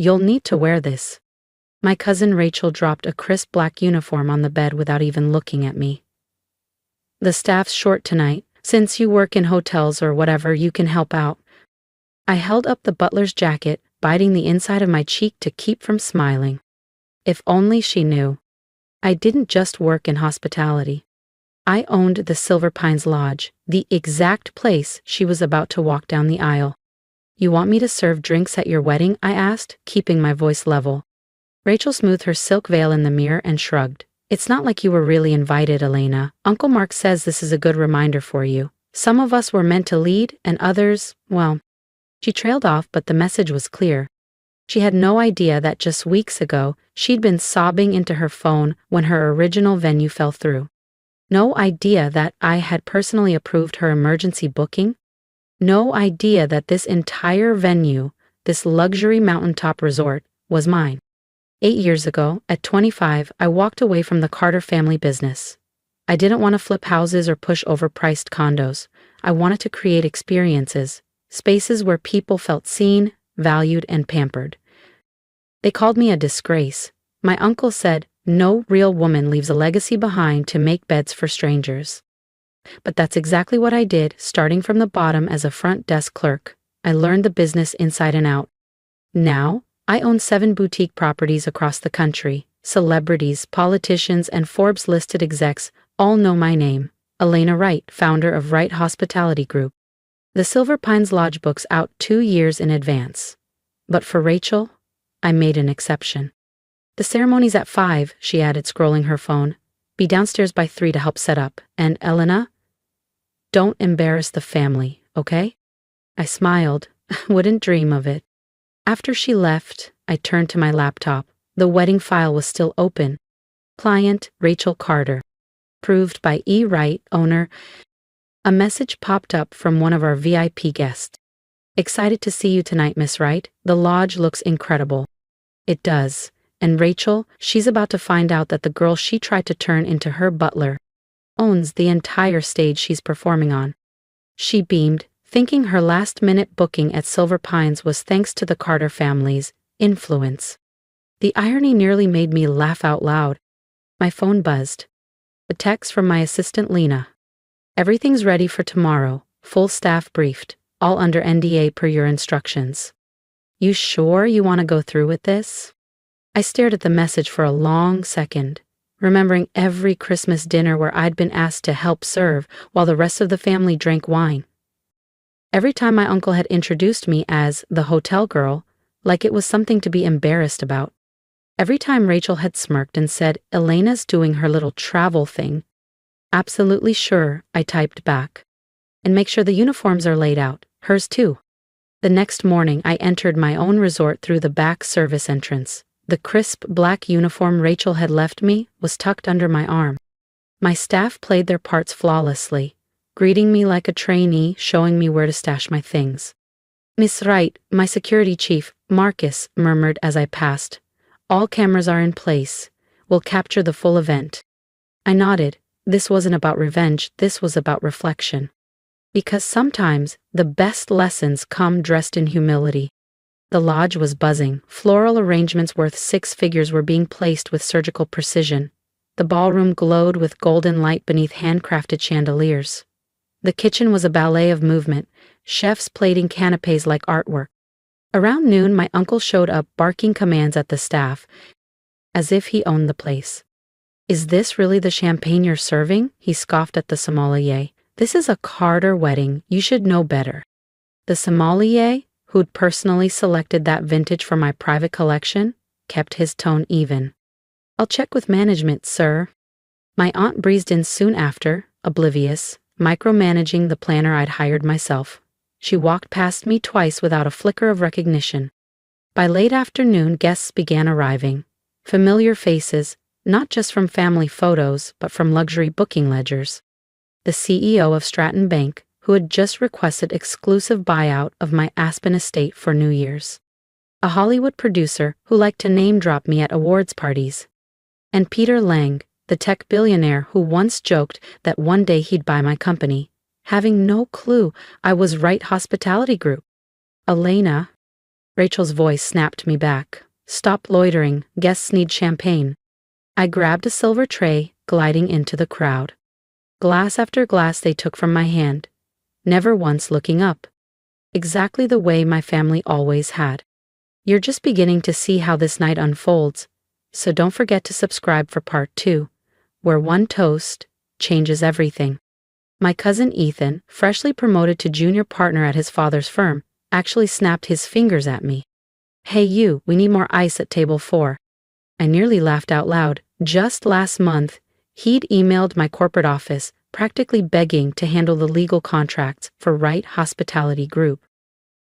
You'll need to wear this." My cousin Rachel dropped a crisp black uniform on the bed without even looking at me. "The staff's short tonight. Since you work in hotels or whatever, you can help out." I held up the butler's jacket, biting the inside of my cheek to keep from smiling. If only she knew. I didn't just work in hospitality. I owned the Silver Pines Lodge, the exact place she was about to walk down the aisle. "You want me to serve drinks at your wedding?" I asked, keeping my voice level. Rachel smoothed her silk veil in the mirror and shrugged. "It's not like you were really invited, Elena. Uncle Mark says this is a good reminder for you. Some of us were meant to lead, and others, well..." She trailed off, but the message was clear. She had no idea that just weeks ago, she'd been sobbing into her phone when her original venue fell through. No idea that I had personally approved her emergency booking. No idea that this entire venue, this luxury mountaintop resort, was mine. 8 years ago, at 25, I walked away from the Carter family business. I didn't want to flip houses or push overpriced condos. I wanted to create experiences, spaces where people felt seen, valued, and pampered. They called me a disgrace. My uncle said, "No real woman leaves a legacy behind to make beds for strangers." But that's exactly what I did, starting from the bottom as a front desk clerk. I learned the business inside and out. Now, I own 7 boutique properties across the country. Celebrities, politicians, and Forbes-listed execs all know my name. Elena Wright, founder of Wright Hospitality Group. The Silver Pines Lodge book's out 2 years in advance. But for Rachel, I made an exception. "The ceremony's at 5, she added, scrolling her phone. "Be downstairs by 3 to help set up. And Elena, don't embarrass the family, okay?" I smiled. Wouldn't dream of it. After she left, I turned to my laptop. The wedding file was still open. Client, Rachel Carter. Approved by E. Wright, owner. A message popped up from one of our VIP guests. "Excited to see you tonight, Miss Wright. The lodge looks incredible." It does. And Rachel, she's about to find out that the girl she tried to turn into her butler owns the entire stage she's performing on. She beamed, thinking her last-minute booking at Silver Pines was thanks to the Carter family's influence. The irony nearly made me laugh out loud. My phone buzzed. A text from my assistant Lena. "Everything's ready for tomorrow. Full staff briefed. All under NDA per your instructions. You sure you want to go through with this?" I stared at the message for a long second, remembering every Christmas dinner where I'd been asked to help serve while the rest of the family drank wine. Every time my uncle had introduced me as the hotel girl, like it was something to be embarrassed about. Every time Rachel had smirked and said, "Elena's doing her little travel thing." "Absolutely sure," I typed back. "And make sure the uniforms are laid out, hers too." The next morning, I entered my own resort through the back service entrance. The crisp black uniform Rachel had left me was tucked under my arm. My staff played their parts flawlessly, greeting me like a trainee, showing me where to stash my things. "Miss Wright, my security chief, Marcus," murmured as I passed. "All cameras are in place. We'll capture the full event." I nodded. This wasn't about revenge, this was about reflection. Because sometimes the best lessons come dressed in humility. The lodge was buzzing. Floral arrangements worth 6 figures were being placed with surgical precision. The ballroom glowed with golden light beneath handcrafted chandeliers. The kitchen was a ballet of movement, chefs plating canapes like artwork. Around noon, my uncle showed up barking commands at the staff, as if he owned the place. "Is this really the champagne you're serving?" he scoffed at the sommelier. "This is a Carter wedding. You should know better." The sommelier, who'd personally selected that vintage for my private collection, kept his tone even. "I'll check with management, sir." My aunt breezed in soon after, oblivious, micromanaging the planner I'd hired myself. She walked past me twice without a flicker of recognition. By late afternoon, guests began arriving. Familiar faces, not just from family photos, but from luxury booking ledgers. The CEO of Stratton Bank, who had just requested exclusive buyout of my Aspen estate for New Year's. A Hollywood producer who liked to name-drop me at awards parties. And Peter Lang, the tech billionaire who once joked that one day he'd buy my company, having no clue I was Wright Hospitality Group. "Elena," Rachel's voice snapped me back. Stop loitering, guests need champagne. I grabbed a silver tray, gliding into the crowd. Glass after glass they took from my hand, never once looking up. Exactly the way my family always had. You're just beginning to see how this night unfolds, so don't forget to subscribe for part 2, where one toast changes everything. My cousin Ethan, freshly promoted to junior partner at his father's firm, actually snapped his fingers at me. Hey you, we need more ice at table 4. I nearly laughed out loud. Just last month, he'd emailed my corporate office, practically begging to handle the legal contracts for Right Hospitality Group.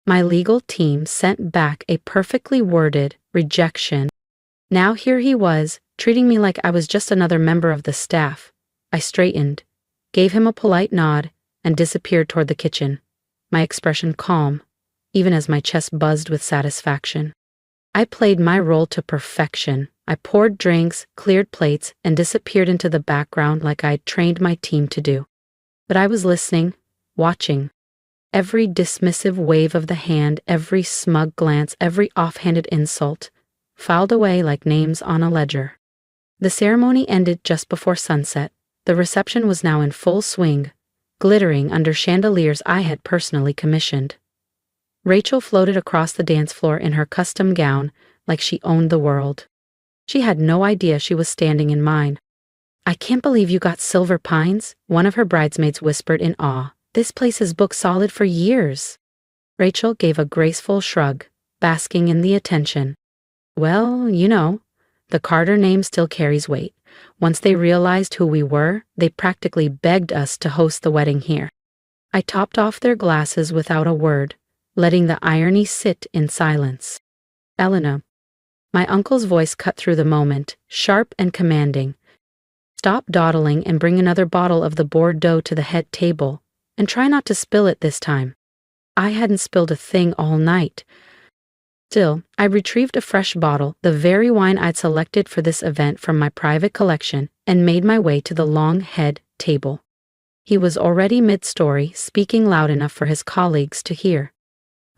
My legal team sent back a perfectly worded rejection. Now here he was, treating me like I was just another member of the staff. I straightened, gave him a polite nod, and disappeared toward the kitchen, my expression calm, even as my chest buzzed with satisfaction. I played my role to perfection. I poured drinks, cleared plates, and disappeared into the background like I'd trained my team to do. But I was listening, watching. Every dismissive wave of the hand, every smug glance, every offhanded insult, filed away like names on a ledger. The ceremony ended just before sunset. The reception was now in full swing, glittering under chandeliers I had personally commissioned. Rachel floated across the dance floor in her custom gown like she owned the world. She had no idea she was standing in mine. I can't believe you got silver pines, one of her bridesmaids whispered in awe. This place is booked solid for years. Rachel gave a graceful shrug, basking in the attention. Well, you know, the Carter name still carries weight. Once they realized who we were, they practically begged us to host the wedding here. I topped off their glasses without a word, letting the irony sit in silence. Elena. My uncle's voice cut through the moment, sharp and commanding. Stop dawdling and bring another bottle of the Bordeaux to the head table, and try not to spill it this time. I hadn't spilled a thing all night. Still, I retrieved a fresh bottle, the very wine I'd selected for this event from my private collection, and made my way to the long head table. He was already mid-story, speaking loud enough for his colleagues to hear.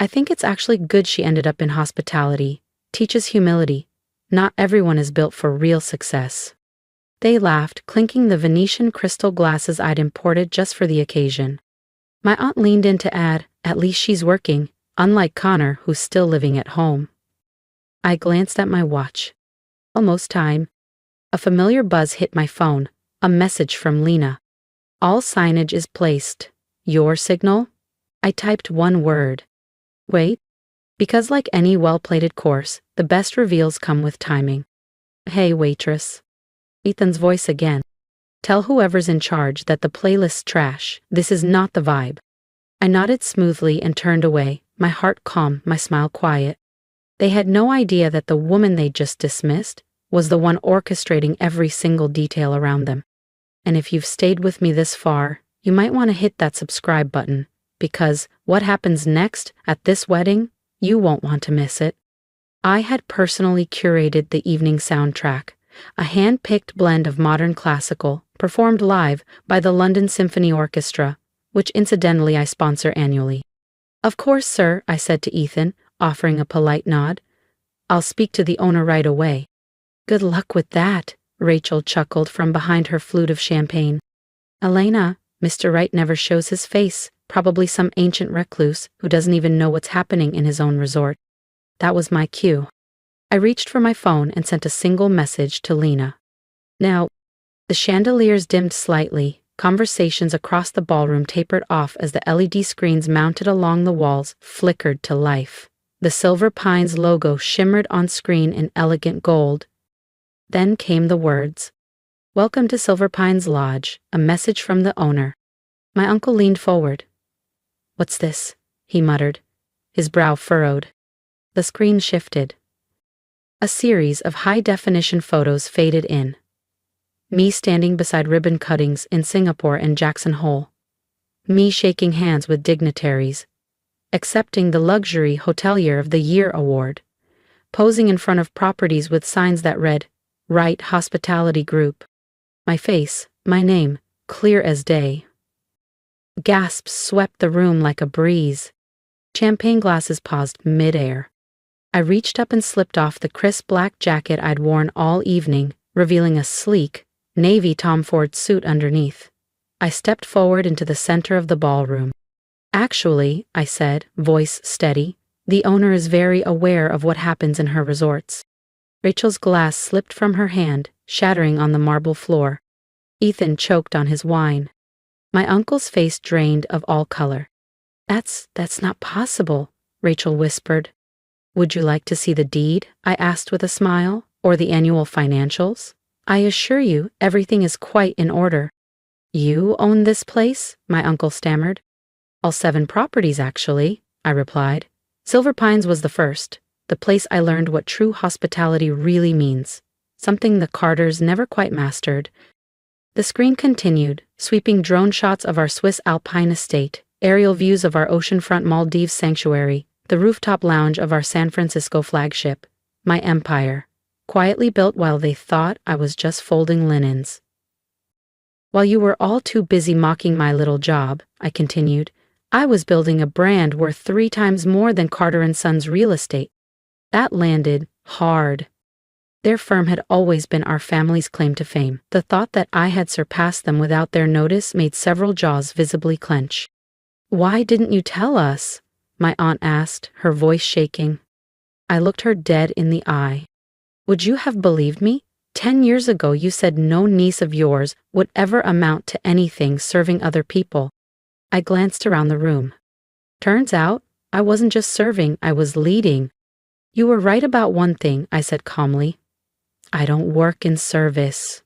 I think it's actually good she ended up in hospitality. Teaches humility. Not everyone is built for real success. They laughed, clinking the Venetian crystal glasses I'd imported just for the occasion. My aunt leaned in to add, at least she's working, unlike Connor, who's still living at home. I glanced at my watch. Almost time. A familiar buzz hit my phone, a message from Lena. All signage is placed. Your signal? I typed one word. Wait. Because like any well-plated course, the best reveals come with timing. Hey, waitress. Ethan's voice again. Tell whoever's in charge that the playlist's trash. This is not the vibe. I nodded smoothly and turned away, my heart calm, my smile quiet. They had no idea that the woman they just dismissed was the one orchestrating every single detail around them. And if you've stayed with me this far, you might want to hit that subscribe button, because what happens next at this wedding, you won't want to miss it. I had personally curated the evening soundtrack, a hand-picked blend of modern classical, performed live by the London Symphony Orchestra, which incidentally I sponsor annually. Of course, sir, I said to Ethan, offering a polite nod. I'll speak to the owner right away. Good luck with that, Rachel chuckled from behind her flute of champagne. Elena, Mr. Wright never shows his face, probably some ancient recluse who doesn't even know what's happening in his own resort. That was my cue. I reached for my phone and sent a single message to Lena. Now, the chandeliers dimmed slightly, conversations across the ballroom tapered off as the LED screens mounted along the walls flickered to life. The Silver Pines logo shimmered on screen in elegant gold. Then came the words. Welcome to Silver Pines Lodge, a message from the owner. My uncle leaned forward. What's this? He muttered, his brow furrowed. The screen shifted. A series of high-definition photos faded in. Me standing beside ribbon cuttings in Singapore and Jackson Hole. Me shaking hands with dignitaries. Accepting the Luxury Hotelier of the Year award. Posing in front of properties with signs that read, Right Hospitality Group. My face, my name, clear as day. Gasps swept the room like a breeze. Champagne glasses paused mid-air. I reached up and slipped off the crisp black jacket I'd worn all evening, revealing a sleek, navy Tom Ford suit underneath. I stepped forward into the center of the ballroom. "Actually," I said, voice steady, "the owner is very aware of what happens in her resorts." Rachel's glass slipped from her hand, shattering on the marble floor. Ethan choked on his wine. My uncle's face drained of all color. That's not possible," Rachel whispered. "Would you like to see the deed?" I asked with a smile, "or the annual financials? I assure you, everything is quite in order." "You own this place?" my uncle stammered. "All 7 properties, actually," I replied. "Silver Pines was the first, the place I learned what true hospitality really means, something the Carters never quite mastered." The screen continued, sweeping drone shots of our Swiss Alpine estate, aerial views of our oceanfront Maldives sanctuary, the rooftop lounge of our San Francisco flagship, my empire, quietly built while they thought I was just folding linens. "While you were all too busy mocking my little job," I continued, "I was building a brand worth 3 times more than Carter & Sons real estate." That landed hard. Their firm had always been our family's claim to fame. The thought that I had surpassed them without their notice made several jaws visibly clench. "Why didn't you tell us?" my aunt asked, her voice shaking. I looked her dead in the eye. "Would you have believed me? 10 years ago you said no niece of yours would ever amount to anything serving other people." I glanced around the room. Turns out, I wasn't just serving, I was leading. "You were right about one thing," I said calmly. "I don't work in service.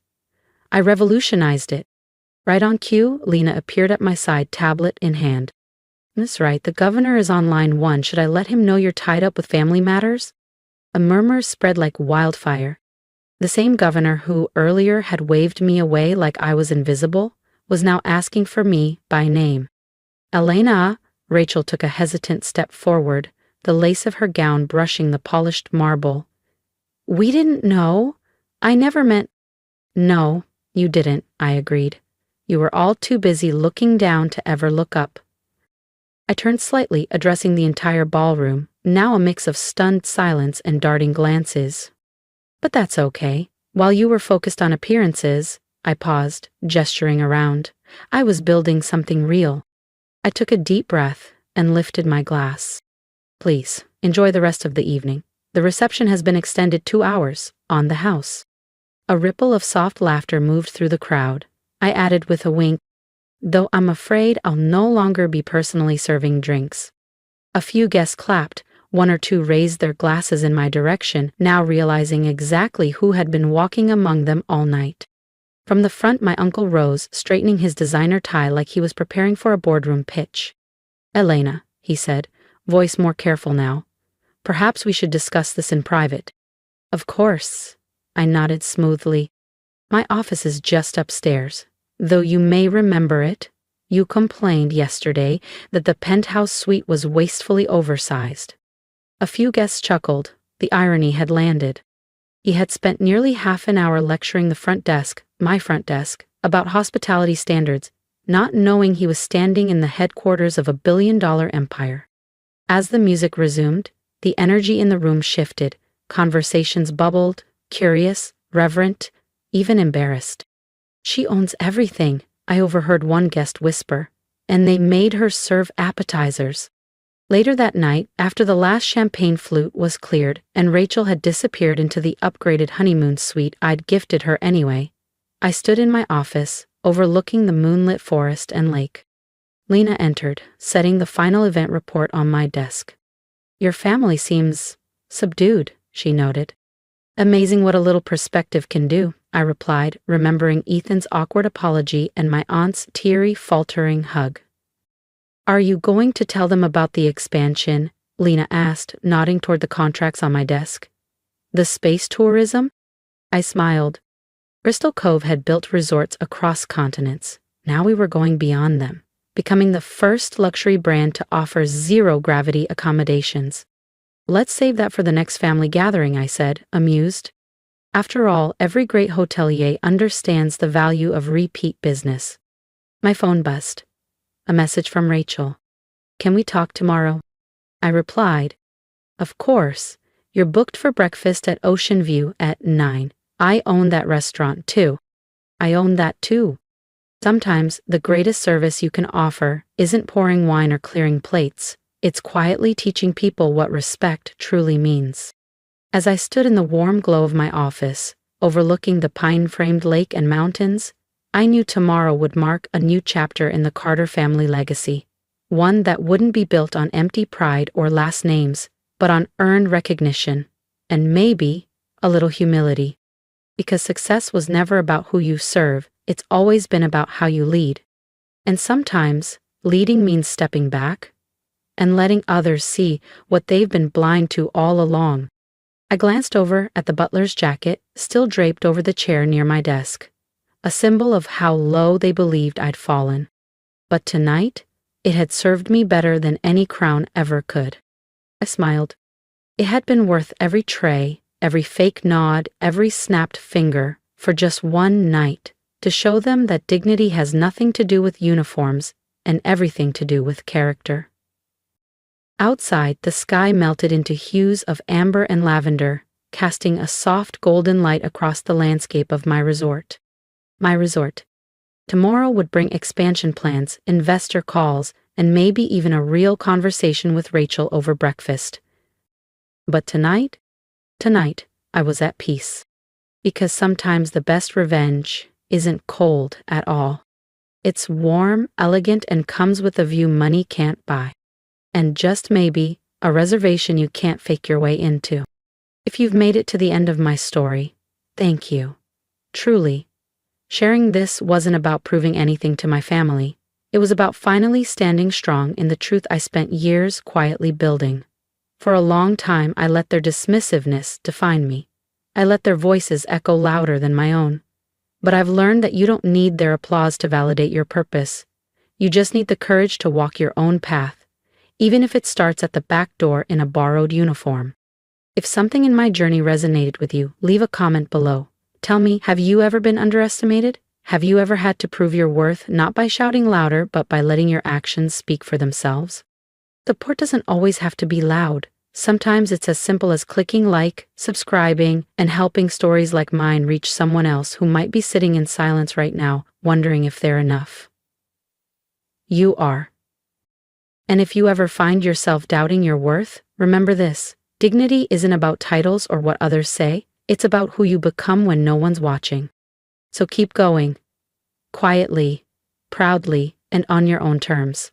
I revolutionized it." Right on cue, Lena appeared at my side, tablet in hand. "That's right, the governor is on line 1. Should I let him know you're tied up with family matters?" A murmur spread like wildfire. The same governor who earlier had waved me away like I was invisible was now asking for me by name. "Elena," Rachel took a hesitant step forward, the lace of her gown brushing the polished marble. "We didn't know. I never meant—" "No, you didn't," I agreed. "You were all too busy looking down to ever look up." I turned slightly, addressing the entire ballroom, now a mix of stunned silence and darting glances. "But that's okay. While you were focused on appearances," I paused, gesturing around, "I was building something real." I took a deep breath and lifted my glass. "Please, enjoy the rest of the evening. The reception has been extended 2 hours, on the house." A ripple of soft laughter moved through the crowd. I added with a wink, "Though I'm afraid I'll no longer be personally serving drinks." A few guests clapped, 1 or 2 raised their glasses in my direction, now realizing exactly who had been walking among them all night. From the front, my uncle rose, straightening his designer tie like he was preparing for a boardroom pitch. "Elena," he said, voice more careful now, "perhaps we should discuss this in private." "Of course," I nodded smoothly. "My office is just upstairs. Though you may remember it, you complained yesterday that the penthouse suite was wastefully oversized." A few guests chuckled. The irony had landed. He had spent nearly half an hour lecturing the front desk, my front desk, about hospitality standards, not knowing he was standing in the headquarters of a billion-dollar empire. As the music resumed, the energy in the room shifted. Conversations bubbled, curious, reverent, even embarrassed. "She owns everything," I overheard one guest whisper, "and they made her serve appetizers." Later that night, after the last champagne flute was cleared and Rachel had disappeared into the upgraded honeymoon suite I'd gifted her anyway, I stood in my office, overlooking the moonlit forest and lake. Lena entered, setting the final event report on my desk. "Your family seems subdued," she noted. "Amazing what a little perspective can do," I replied, remembering Ethan's awkward apology and my aunt's teary, faltering hug. "Are you going to tell them about the expansion?" Lena asked, nodding toward the contracts on my desk. "The space tourism?" I smiled. Bristol Cove had built resorts across continents. Now we were going beyond them, becoming the first luxury brand to offer zero-gravity accommodations. "Let's save that for the next family gathering," I said, amused. After all, every great hotelier understands the value of repeat business. My phone buzzed. A message from Rachel. "Can we talk tomorrow?" I replied, "Of course. You're booked for breakfast at Ocean View at 9. I own that restaurant too. I own that too. Sometimes the greatest service you can offer isn't pouring wine or clearing plates, it's quietly teaching people what respect truly means. As I stood in the warm glow of my office, overlooking the pine-framed lake and mountains, I knew tomorrow would mark a new chapter in the Carter family legacy, one that wouldn't be built on empty pride or last names, but on earned recognition, and maybe a little humility. Because success was never about who you serve, it's always been about how you lead. And sometimes, leading means stepping back and letting others see what they've been blind to all along. I glanced over at the butler's jacket, still draped over the chair near my desk, a symbol of how low they believed I'd fallen. But tonight, it had served me better than any crown ever could. I smiled. It had been worth every tray, every fake nod, every snapped finger, for just one night, to show them that dignity has nothing to do with uniforms and everything to do with character. Outside, the sky melted into hues of amber and lavender, casting a soft golden light across the landscape of my resort. My resort. Tomorrow would bring expansion plans, investor calls, and maybe even a real conversation with Rachel over breakfast. But tonight, I was at peace. Because sometimes the best revenge isn't cold at all. It's warm, elegant, and comes with a view money can't buy. And just maybe, a reservation you can't fake your way into. If you've made it to the end of my story, thank you. Truly. Sharing this wasn't about proving anything to my family. It was about finally standing strong in the truth I spent years quietly building. For a long time, I let their dismissiveness define me. I let their voices echo louder than my own. But I've learned that you don't need their applause to validate your purpose. You just need the courage to walk your own path, even if it starts at the back door in a borrowed uniform. If something in my journey resonated with you, leave a comment below. Tell me, have you ever been underestimated? Have you ever had to prove your worth not by shouting louder, but by letting your actions speak for themselves? Support doesn't always have to be loud. Sometimes it's as simple as clicking like, subscribing, and helping stories like mine reach someone else who might be sitting in silence right now, wondering if they're enough. You are. And if you ever find yourself doubting your worth, remember this: dignity isn't about titles or what others say, it's about who you become when no one's watching. So keep going. Quietly, proudly, and on your own terms.